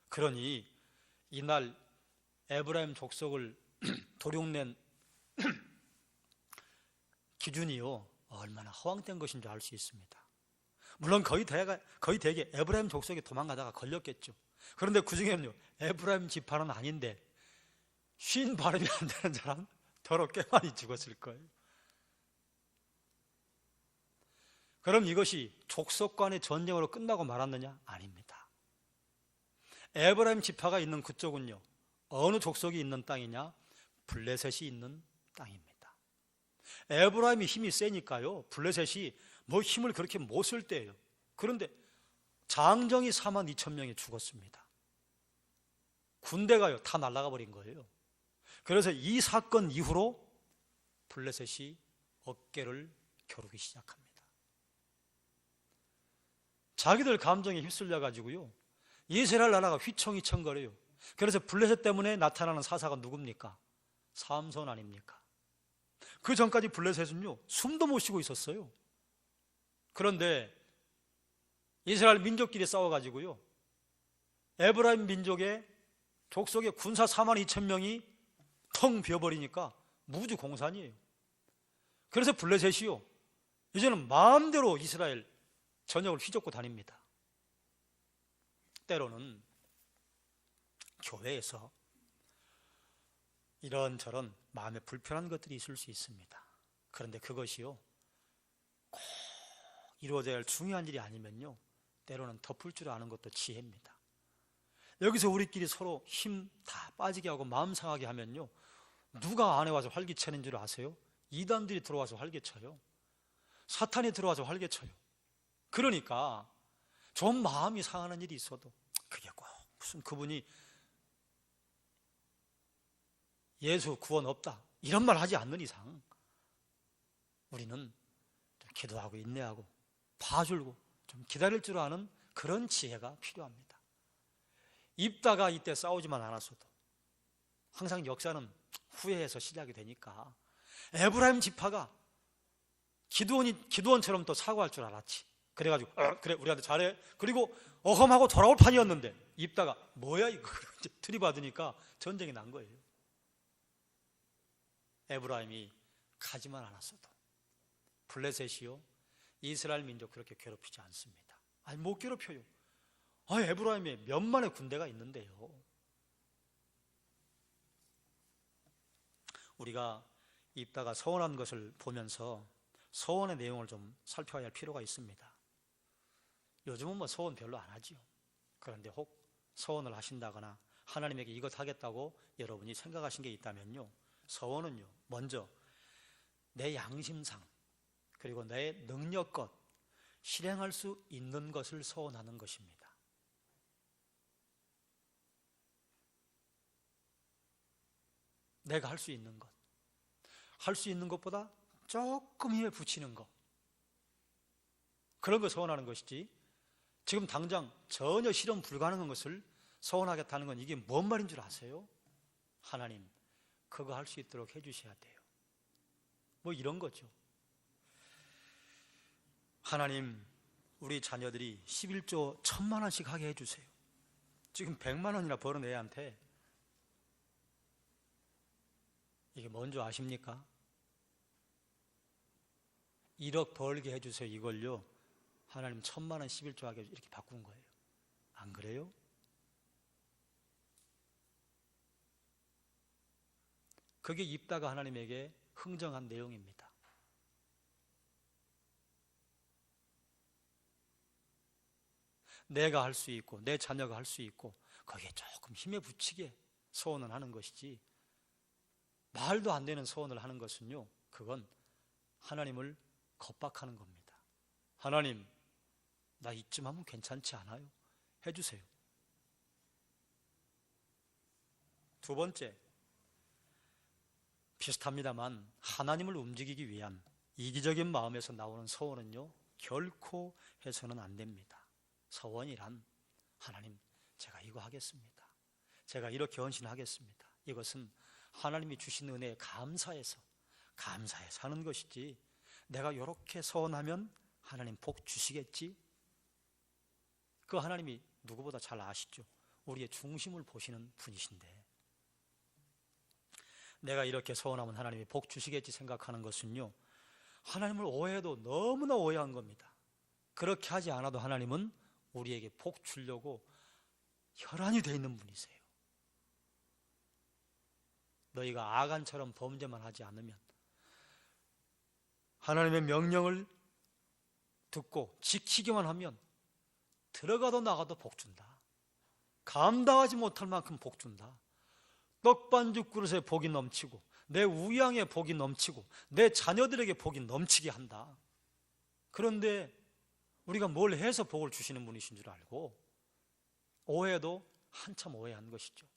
그러니 이날 에브라임 족속을 도륙낸 기준이요, 얼마나 허황된 것인 줄 알 수 있습니다. 물론 거의 대개 에브라임 족속에 도망가다가 걸렸겠죠. 그런데 그 중에는요, 에브라임 지파는 아닌데 쉰 발음이 안 되는 사람 더러 꽤 많이 죽었을 거예요. 그럼 이것이 족속 간의 전쟁으로 끝나고 말았느냐? 아닙니다. 에브라임 지파가 있는 그쪽은요, 어느 족속이 있는 땅이냐? 블레셋이 있는 땅입니다. 에브라임이 힘이 세니까요, 블레셋이 뭐 힘을 그렇게 못 쓸 때예요. 그런데 장정이 42,000명이 죽었습니다. 군대가요 다 날아가 버린 거예요. 그래서 이 사건 이후로 블레셋이 어깨를 겨루기 시작합니다. 자기들 감정에 휩쓸려 가지고요, 이스라엘 나라가 휘청휘청거려요. 그래서 블레셋 때문에 나타나는 사사가 누굽니까? 삼손 아닙니까? 그 전까지 블레셋은요 숨도 못 쉬고 있었어요. 그런데 이스라엘 민족끼리 싸워가지고요, 에브라임 민족의 족속의 군사 42,000명이 텅 비어버리니까 무주공산이에요. 그래서 블레셋이요 이제는 마음대로 이스라엘 전역을 휘젓고 다닙니다. 때로는 교회에서 이런저런 마음에 불편한 것들이 있을 수 있습니다. 그런데 그것이요 꼭 이루어져야 할 중요한 일이 아니면요, 때로는 덮을 줄 아는 것도 지혜입니다. 여기서 우리끼리 서로 힘 다 빠지게 하고 마음 상하게 하면요, 누가 안에 와서 활기차는 줄 아세요? 이단들이 들어와서 활기쳐요. 사탄이 들어와서 활기쳐요. 그러니까 좀 마음이 상하는 일이 있어도 그게 꼭 무슨 그분이 예수 구원 없다 이런 말 하지 않는 이상 우리는 기도하고 인내하고 봐주고 좀 기다릴 줄 아는 그런 지혜가 필요합니다. 입다가 이때 싸우지만 않았어도 항상 역사는 후회해서 시작이 되니까 에브라임 지파가 기드온처럼 또 사고할 줄 알았지. 그래가지고 그래 우리한테 잘해. 그리고 어험하고 돌아올 판이었는데 입다가 뭐야 이거 들이받으니까 전쟁이 난 거예요. 에브라임이 가지만 않았어도 블레셋이요 이스라엘 민족 그렇게 괴롭히지 않습니다. 아니 못 괴롭혀요. 에브라임에 몇만의 군대가 있는데요. 우리가 입다가 서원한 것을 보면서 서원의 내용을 좀 살펴야 할 필요가 있습니다. 요즘은 뭐 서원 별로 안 하지요. 그런데 혹 서원을 하신다거나 하나님에게 이것 하겠다고 여러분이 생각하신 게 있다면요, 서원은요 먼저 내 양심상 그리고 내 능력껏 실행할 수 있는 것을 서원하는 것입니다. 내가 할 수 있는 것, 할 수 있는 것보다 조금 힘에 붙이는 것, 그런 거 서원하는 것이지 지금 당장 전혀 실현 불가능한 것을 서원하겠다는 건 이게 뭔 말인 줄 아세요? 하나님 그거 할 수 있도록 해주셔야 돼요. 뭐 이런 거죠. 하나님 우리 자녀들이 11조 1,000만 원씩 하게 해주세요. 지금 100만 원이나 벌은 애한테 이게 뭔지 아십니까? 1억 벌게 해주세요. 이걸요 하나님 1,000만 원 11조 하게 이렇게 바꾼 거예요. 안 그래요? 그게 입다가 하나님에게 흥정한 내용입니다. 내가 할 수 있고 내 자녀가 할 수 있고 거기에 조금 힘에 부치게 소원을 하는 것이지, 말도 안 되는 소원을 하는 것은요, 그건 하나님을 겁박하는 겁니다. 하나님, 나 이쯤 하면 괜찮지 않아요? 해주세요. 두 번째, 비슷합니다만 하나님을 움직이기 위한 이기적인 마음에서 나오는 소원은요, 결코 해서는 안 됩니다. 소원이란, 하나님, 제가 이거 하겠습니다. 제가 이렇게 헌신하겠습니다. 이것은 하나님이 주신 은혜에 감사해서 하는 것이지, 내가 이렇게 소원하면 하나님 복 주시겠지? 그 하나님이 누구보다 잘 아시죠. 우리의 중심을 보시는 분이신데, 내가 이렇게 소원하면 하나님이 복 주시겠지 생각하는 것은요, 하나님을 오해해도 너무나 오해한 겁니다. 그렇게 하지 않아도 하나님은 우리에게 복 주려고 혈안이 되어 있는 분이세요. 너희가 아간처럼 범죄만 하지 않으면, 하나님의 명령을 듣고 지키기만 하면 들어가도 나가도 복 준다. 감당하지 못할 만큼 복 준다. 떡반죽 그릇에 복이 넘치고 내 우양에 복이 넘치고 내 자녀들에게 복이 넘치게 한다. 그런데 우리가 뭘 해서 복을 주시는 분이신 줄 알고 오해도 한참 오해한 것이죠.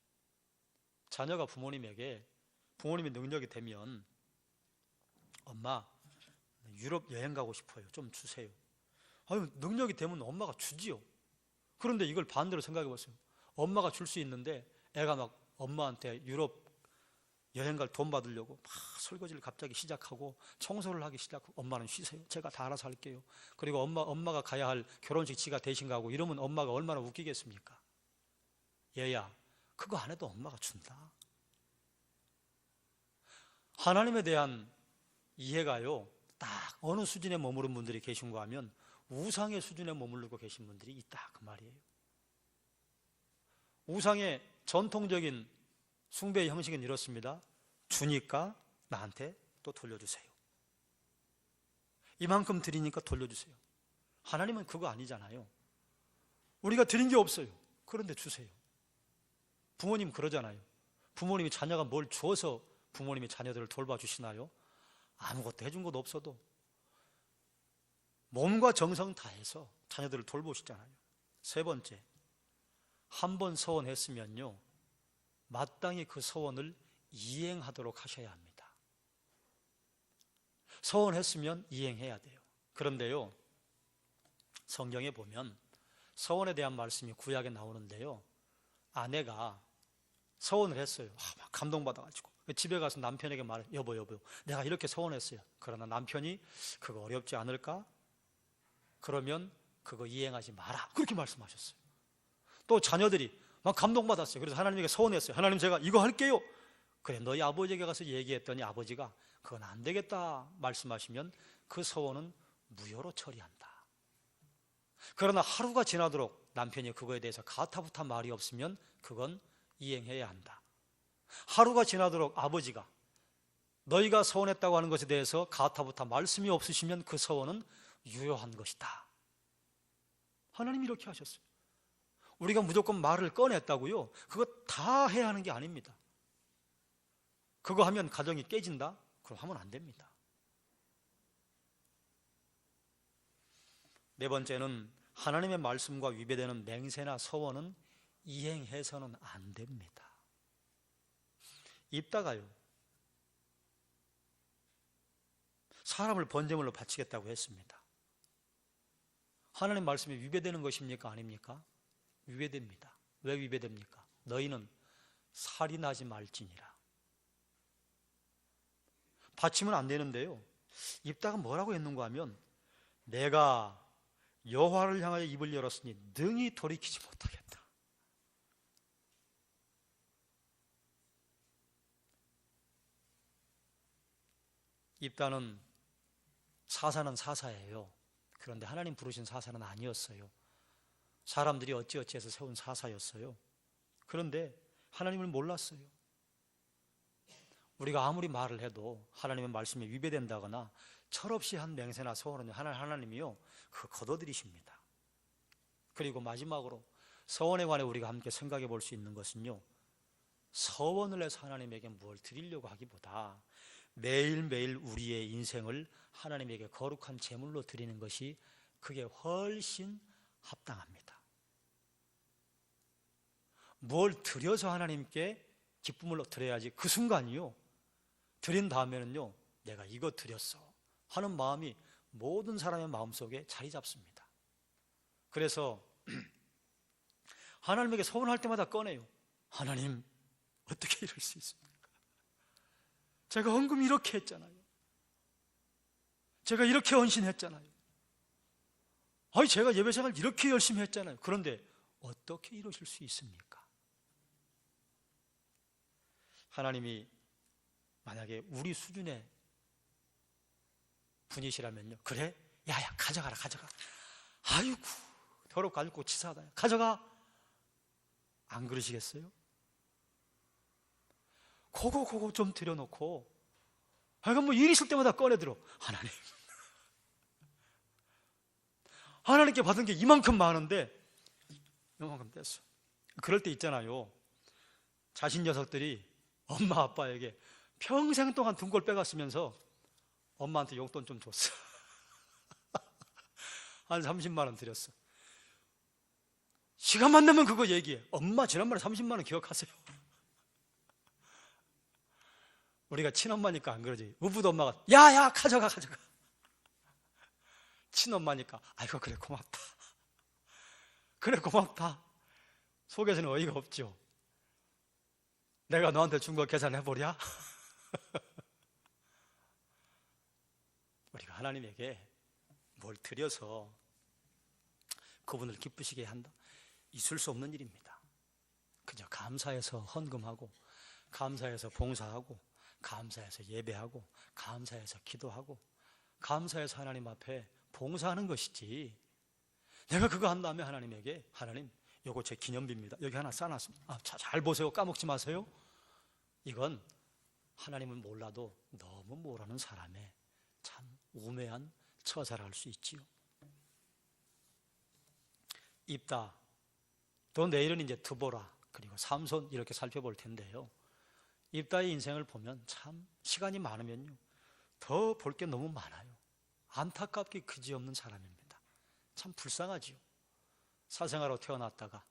자녀가 부모님에게, 부모님의 능력이 되면, 엄마 유럽 여행 가고 싶어요, 좀 주세요. 아유, 능력이 되면 엄마가 주지요. 그런데 이걸 반대로 생각해 보세요. 엄마가 줄 수 있는데 애가 막 엄마한테 유럽 여행 갈 돈 받으려고 막 설거지를 갑자기 시작하고 청소를 하기 시작하고, 엄마는 쉬세요, 제가 다 알아서 할게요. 그리고 엄마가 가야 할 결혼식 지가 대신 가고, 이러면 엄마가 얼마나 웃기겠습니까? 얘야, 그거 안 해도 엄마가 준다. 하나님에 대한 이해가요, 딱 어느 수준에 머무른 분들이 계신가 하면 우상의 수준에 머무르고 계신 분들이 있다, 그 말이에요. 우상의 전통적인 숭배의 형식은 이렇습니다. 주니까 나한테 또 돌려주세요. 이만큼 드리니까 돌려주세요. 하나님은 그거 아니잖아요. 우리가 드린 게 없어요. 그런데 주세요. 부모님 그러잖아요. 부모님이 자녀가 뭘 주어서 부모님이 자녀들을 돌봐주시나요? 아무것도 해준 것 없어도 몸과 정성 다해서 자녀들을 돌보시잖아요. 세 번째, 한 번 소원했으면요, 마땅히 그 소원을 이행하도록 하셔야 합니다. 소원했으면 이행해야 돼요. 그런데요, 성경에 보면 소원에 대한 말씀이 구약에 나오는데요, 아내가 소원을 했어요. 막 감동받아가지고 집에 가서 남편에게 말해요. 여보, 내가 이렇게 소원했어요. 그러나 남편이 그거 어렵지 않을까? 그러면 그거 이행하지 마라. 그렇게 말씀하셨어요. 또 자녀들이 막 감동받았어요. 그래서 하나님에게 소원했어요. 하나님, 제가 이거 할게요. 그래, 너희 아버지에게 가서 얘기했더니 아버지가 그건 안 되겠다 말씀하시면 그 소원은 무효로 처리한다. 그러나 하루가 지나도록 남편이 그거에 대해서 가타부타 말이 없으면 그건 이행해야 한다. 하루가 지나도록 아버지가 너희가 소원했다고 하는 것에 대해서 가타부타 말씀이 없으시면 그 소원은 유효한 것이다. 하나님이 이렇게 하셨어요. 우리가 무조건 말을 꺼냈다고요, 그거 다 해야 하는 게 아닙니다. 그거 하면 가정이 깨진다? 그럼 하면 안 됩니다. 네 번째는 하나님의 말씀과 위배되는 맹세나 소원은 이행해서는 안 됩니다. 입다가요, 사람을 번제물로 바치겠다고 했습니다. 하나님 말씀이 위배되는 것입니까? 아닙니까? 위배됩니다. 왜 위배됩니까? 너희는 살인하지 말지니라. 바치면 안 되는데요, 입다가 뭐라고 했는가 하면, 내가 여호와를 향하여 입을 열었으니 능히 돌이키지 못하겠다. 입다는 사사는 사사예요. 그런데 하나님 부르신 사사는 아니었어요. 사람들이 어찌어찌해서 세운 사사였어요. 그런데 하나님을 몰랐어요. 우리가 아무리 말을 해도 하나님의 말씀에 위배된다거나 철없이 한 맹세나 서원은 하나님이요 그거 거둬들이십니다. 그리고 마지막으로 서원에 관해 우리가 함께 생각해 볼 수 있는 것은요, 서원을 해서 하나님에게 뭘 드리려고 하기보다 매일매일 우리의 인생을 하나님에게 거룩한 제물로 드리는 것이 그게 훨씬 합당합니다. 뭘 드려서 하나님께 기쁨을 드려야지 그 순간이요, 드린 다음에는요 내가 이거 드렸어 하는 마음이 모든 사람의 마음속에 자리 잡습니다. 그래서 하나님에게 서원할 때마다 꺼내요. 하나님, 어떻게 이럴 수 있습니까? 제가 헌금 이렇게 했잖아요. 제가 이렇게 헌신했잖아요. 아니, 제가 예배생활 이렇게 열심히 했잖아요. 그런데 어떻게 이러실 수 있습니까? 하나님이 만약에 우리 수준의 분이시라면요, 그래? 야야, 가져가라, 가져가. 아이고, 더럽고 앓고 치사하다. 가져가. 안 그러시겠어요? 그거 좀 들여놓고, 하여간 뭐 일 있을 때마다 꺼내들어. 하나님, 하나님께 받은 게 이만큼 많은데 이만큼 뗐어. 그럴 때 있잖아요, 자신 녀석들이 엄마 아빠에게 평생 동안 등골 빼갔으면서 엄마한테 용돈 좀 줬어. 한 30만 원 드렸어. 시간만 되면 그거 얘기해. 엄마 지난번에 30만 원 기억하세요? 우리가 친엄마니까 안 그러지. 우부도 엄마가 야야 가져가. 친엄마니까 아이고 그래 고맙다. 그래 고맙다. 속에서는 어이가 없죠. 내가 너한테 준 거 계산해보랴? 우리가 하나님에게 뭘 드려서 그분을 기쁘시게 한다, 있을 수 없는 일입니다. 그저 감사해서 헌금하고, 감사해서 봉사하고, 감사해서 예배하고, 감사해서 기도하고, 감사해서 하나님 앞에 봉사하는 것이지, 내가 그거 한 다음에 하나님에게 하나님 요거 제 기념비입니다, 여기 하나 싸놨습니다, 잘 보세요, 까먹지 마세요, 이건 하나님은 몰라도 너무 모르는 사람의 참 우매한 처사를 할 수 있지요. 입다, 또 내일은 이제 드보라 그리고 삼손 이렇게 살펴볼 텐데요, 입다의 인생을 보면 참 시간이 많으면요 더 볼 게 너무 많아요. 안타깝게 그지없는 사람입니다. 참 불쌍하지요. 사생아로 태어났다가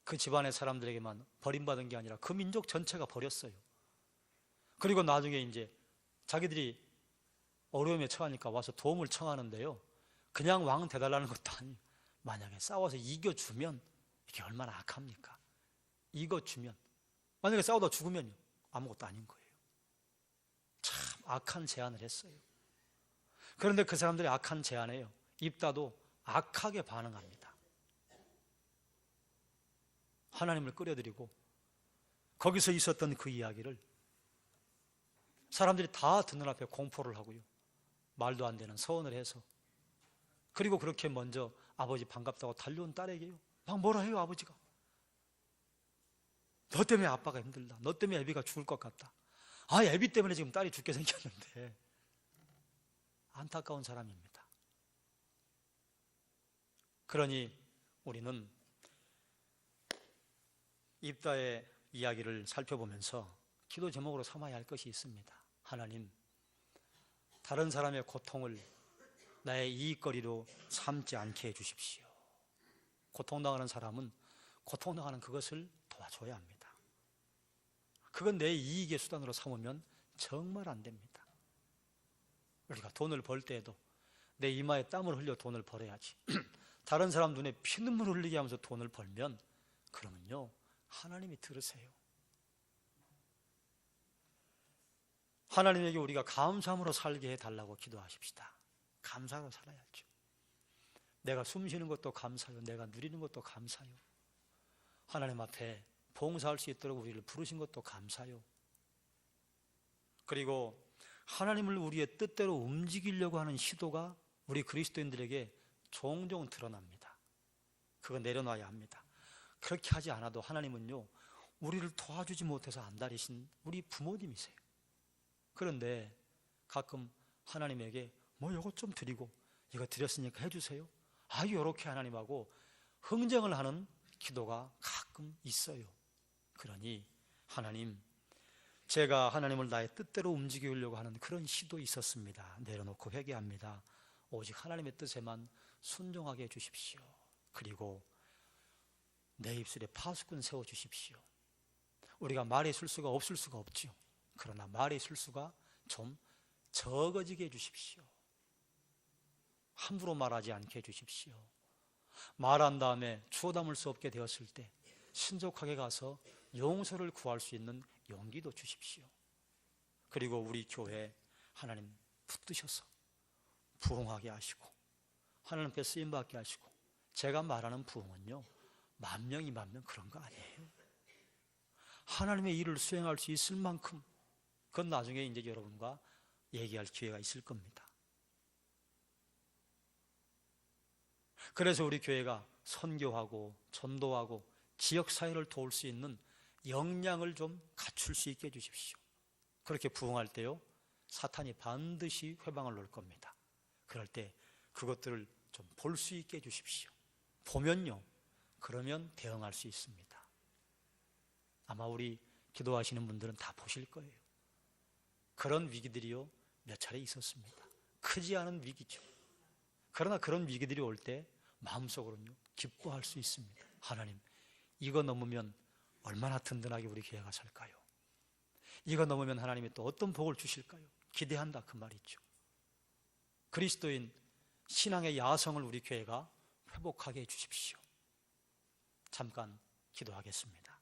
그 집안의 사람들에게만 버림받은 게 아니라 그 민족 전체가 버렸어요. 그리고 나중에 이제 자기들이 어려움에 처하니까 와서 도움을 청하는데요, 그냥 왕 대달라는 것도 아니에요. 만약에 싸워서 이겨주면 이게 얼마나 악합니까? 이겨주면, 만약에 싸우다 죽으면요 아무것도 아닌 거예요. 참 악한 제안을 했어요. 그런데 그 사람들이 악한 제안에요 입다도 악하게 반응합니다. 하나님을 끌어들이고 거기서 있었던 그 이야기를 사람들이 다 듣는 앞에 공포를 하고요, 말도 안 되는 서원을 해서, 그리고 그렇게 먼저 아버지 반갑다고 달려온 딸에게요 막 뭐라 해요. 아버지가 너 때문에 아빠가 힘들다, 너 때문에 애비가 죽을 것 같다. 애비 때문에 지금 딸이 죽게 생겼는데. 안타까운 사람입니다. 그러니 우리는 입다의 이야기를 살펴보면서 기도 제목으로 삼아야 할 것이 있습니다. 하나님, 다른 사람의 고통을 나의 이익거리로 삼지 않게 해주십시오. 고통당하는 사람은 고통당하는 그것을 도와줘야 합니다. 그건 내 이익의 수단으로 삼으면 정말 안 됩니다. 우리가 돈을 벌 때에도 내 이마에 땀을 흘려 돈을 벌어야지 다른 사람 눈에 피눈물 흘리게 하면서 돈을 벌면 그러면요 하나님이 들으세요. 하나님에게 우리가 감사함으로 살게 해달라고 기도하십시다. 감사로 살아야죠. 내가 숨 쉬는 것도 감사요, 내가 누리는 것도 감사요, 하나님 앞에 봉사할 수 있도록 우리를 부르신 것도 감사요. 그리고 하나님을 우리의 뜻대로 움직이려고 하는 시도가 우리 그리스도인들에게 종종 드러납니다. 그거 내려놔야 합니다. 그렇게 하지 않아도 하나님은요 우리를 도와주지 못해서 안달이신 우리 부모님이세요. 그런데 가끔 하나님에게 뭐 이것 좀 드리고 이거 드렸으니까 해주세요. 요렇게 하나님하고 흥정을 하는 기도가 가끔 있어요. 그러니 하나님, 제가 하나님을 나의 뜻대로 움직이려고 하는 그런 시도 있었습니다. 내려놓고 회개합니다. 오직 하나님의 뜻에만 순종하게 해주십시오. 그리고 내 입술에 파수꾼 세워주십시오. 우리가 말의 실수가 없을 수가 없죠. 그러나 말의 실수가 좀 적어지게 해주십시오. 함부로 말하지 않게 해주십시오. 말한 다음에 주워 담을 수 없게 되었을 때 신속하게 가서 용서를 구할 수 있는 용기도 주십시오. 그리고 우리 교회 하나님 붙드셔서 부흥하게 하시고 하나님께 쓰임받게 하시고, 제가 말하는 부흥은요 10,000명, 20,000명 그런 거 아니에요. 하나님의 일을 수행할 수 있을 만큼, 그건 나중에 이제 여러분과 얘기할 기회가 있을 겁니다. 그래서 우리 교회가 선교하고 전도하고 지역사회를 도울 수 있는 역량을 좀 갖출 수 있게 해주십시오. 그렇게 부흥할 때요 사탄이 반드시 회방을 놓을 겁니다. 그럴 때 그것들을 좀 볼 수 있게 해주십시오. 보면요, 그러면 대응할 수 있습니다. 아마 우리 기도하시는 분들은 다 보실 거예요. 그런 위기들이요 몇 차례 있었습니다. 크지 않은 위기죠. 그러나 그런 위기들이 올 때 마음속으로는요 기뻐할 수 있습니다. 하나님, 이거 넘으면 얼마나 든든하게 우리 교회가 살까요? 이거 넘으면 하나님이 또 어떤 복을 주실까요? 기대한다, 그 말이죠. 그리스도인 신앙의 야성을 우리 교회가 회복하게 해주십시오. 잠깐 기도하겠습니다.